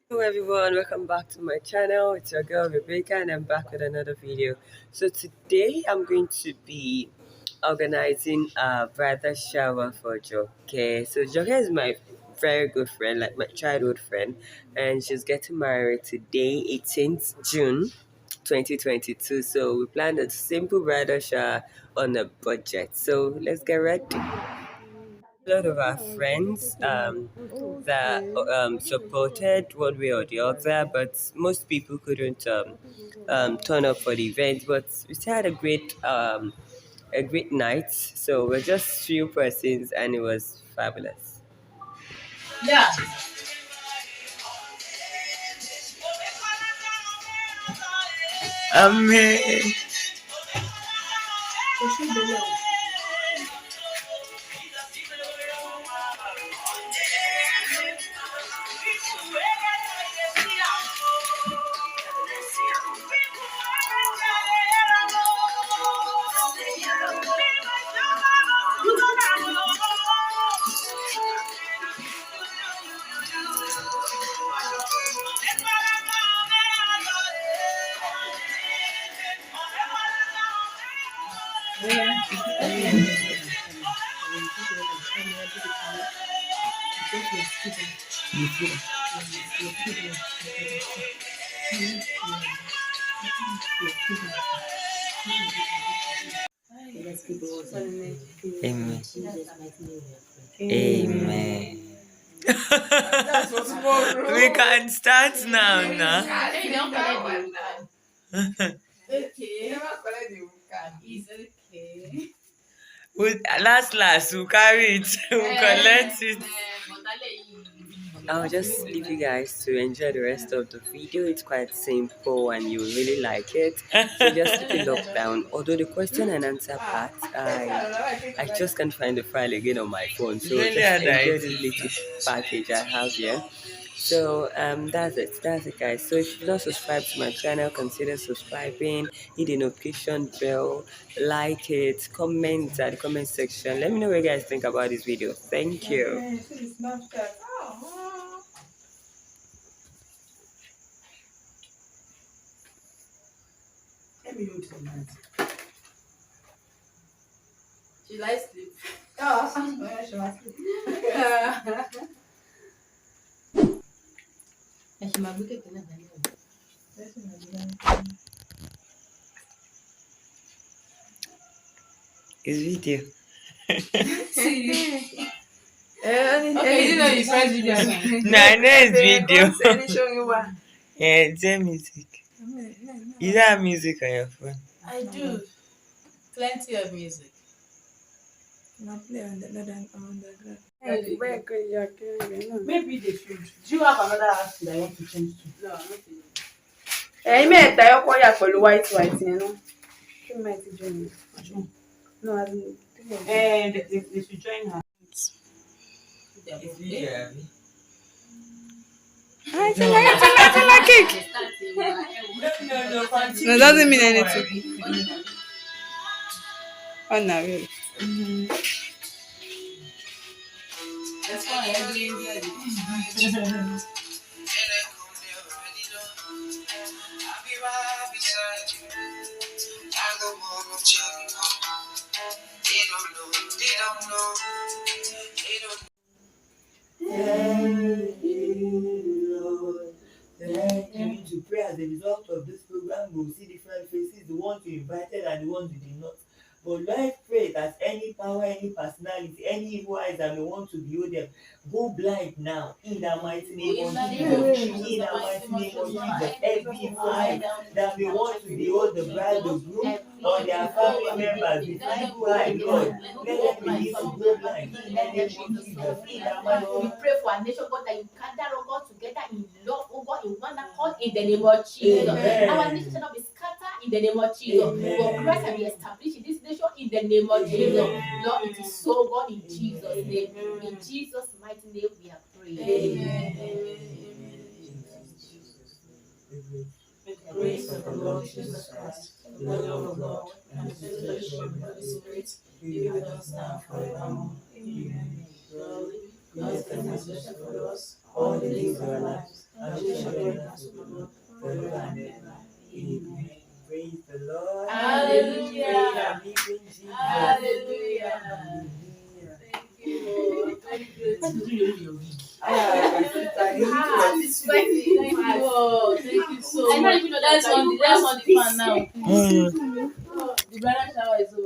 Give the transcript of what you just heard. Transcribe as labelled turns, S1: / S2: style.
S1: Hello everyone, welcome back to my channel. It's your girl Rebecca and I'm back with another video. So today I'm going to be organizing a bridal shower for Joke. So Joke is my very good friend, like my childhood friend, and she's getting married today, 18th June 2022. So we planned a simple bridal shower on a budget. So let's get ready. A lot of our friends that supported one way or the other, but most people couldn't turn up for the event. But we still had a great night. So we're just few persons, and it was fabulous. Yeah. Amen. Amen. Amen. We can start now. Last, we'll carry it. We'll collect it. I'll just leave you guys to enjoy the rest of the video. It's quite simple and you really like it. So just keep it locked down. Although the question and answer part, I just can't find the file again on my phone. So just enjoy this little package I have here. So that's it guys. So if you've not subscribed to my channel, consider subscribing, hit the notification bell, like it, comment at the comment section. Let me know what you guys think about this video. Thank you. She likes sleep. Oh, she likes sleep. It's video. Okay, you know you first video. No, I know it's video. Yeah, it's a music. You don't have music on your phone?
S2: I do. Plenty of music. Not play on the ground. Maybe they should. Do you have another outfit I want to change to? No, not really. May I call you for the white, you know? She might join you. No, I didn't. And they should join her.
S1: Yeah.
S2: I like cake. No, it doesn't mean anything. Oh, no, really. That's fine.
S1: Thank you, Lord. Thank you. To pray as a result of this program, we'll see different faces, the ones you invited and the ones you did not. But let's pray that any power, any personality, any evil eyes that may want to behold them, go blind now. In the mighty name of Jesus. In the mighty name of Jesus. Every evil eye that may want to behold the bride, the groom, or their family members, the evil eye, Lord, let them begin to go blind. In the name of Jesus. In the mighty name.
S3: We pray for our nation, God, that you gather, oh God, together in love, oh God, in one accord, in the name of Jesus.
S1: Amen.
S3: Our nation shall not be scattered in the name of Jesus. For Christ shall be established in this nation in the name of Jesus. Lord, it is so, God, in Jesus' name. In Jesus' mighty name, we are praying. Amen.
S2: The grace of the Lord Jesus Christ, the love of God, and the fellowship of the Holy Spirit be with us now and forevermore. Amen. God's goodness will follow us all the days of our lives, and we shall dwell in the house of the Lord forever and ever. Amen.
S1: Praise the Lord.
S3: Hallelujah.
S1: Praise the living Jesus.
S3: Hallelujah.
S1: Hallelujah.
S3: Thank you, Lord. Very good.
S2: What do you do your week?
S3: Thank you, Lord. Thank you so much. I don't even know that's on the fan now.
S2: The bridal shower is over.